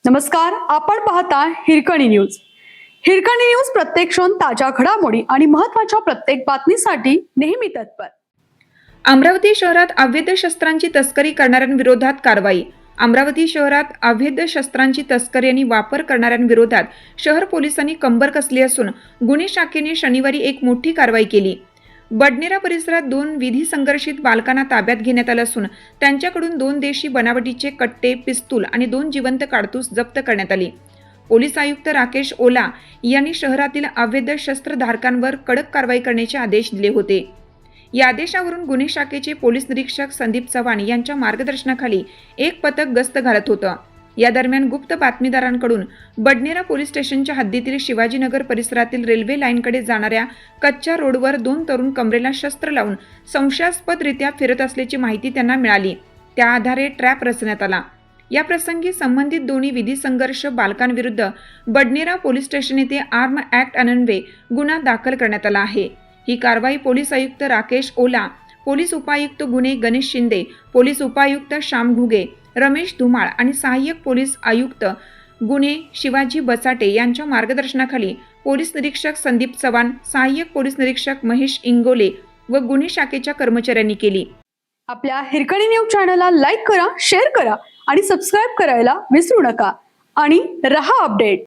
नमस्कार, आपण पाहता हिरकणी न्यूज. हिरकणी न्यूज प्रत्येक क्षण ताज्या घडामोडी आणि महत्त्वाच्या प्रत्येक बातमीसाठी नेहमी तत्पर. अमरावती शहरात अवैध शस्त्रांची तस्करी करणाऱ्यांविरोधात कारवाई. अमरावती शहरात अवैध शस्त्रांची तस्करी आणि वापर करणाऱ्यांविरोधात शहर पोलिसांनी कंबर कसली असून गुन्हे शाखेने शनिवारी एक मोठी कारवाई केली. बडनेरा परिसरात 2 विधी संघर्षित बालकांना ताब्यात घेण्यात आलं असून त्यांच्याकडून 2 देशी बनावटीचे कट्टे, पिस्तूल आणि 2 जिवंत काडतूस जप्त करण्यात आली. पोलीस आयुक्त राकेश ओला यांनी शहरातील अवैध शस्त्रधारकांवर कडक कारवाई करण्याचे आदेश दिले होते. या आदेशावरून गुन्हे शाखेचे पोलीस निरीक्षक संदीप चव्हाण यांच्या मार्गदर्शनाखाली एक पथक गस्त घालत होतं. या दरम्यान गुप्त बातमीदारांकडून बडनेरा पोलीस स्टेशनच्या हद्दीतील शिवाजीनगर परिसरातील रेल्वे लाईनकडे जाणाऱ्या कच्च्या रोडवर 2 तरुण कमरेला शस्त्र लावून संशयास्पदरित्या फिरत असल्याची माहिती त्यांना मिळाली. त्या आधारे ट्रॅप रचण्यात आला. या प्रसंगी संबंधित दोन्ही विधी संघर्ष बालकांविरुद्ध बडनेरा पोलीस स्टेशन येथे आर्म ॲक्ट अन्वये गुन्हा दाखल करण्यात आला आहे. ही कारवाई पोलीस आयुक्त राकेश ओला, पोलीस उपायुक्त गुन्हे गणेश शिंदे, पोलीस उपायुक्त श्याम घुगे, रमेश धुमाळ आणि सहाय्यक पोलीस आयुक्त गुन्हे शिवाजी बचाटे यांच्या मार्गदर्शनाखाली पोलीस निरीक्षक संदीप चव्हाण, सहाय्यक पोलीस निरीक्षक महेश इंगोले व गुन्हे शाखेच्या कर्मचाऱ्यांनी केली. आपल्या हिरकणी न्यूज चॅनलला लाईक करा, शेअर करा आणि सबस्क्राईब करायला विसरू नका आणि रहा अपडेट.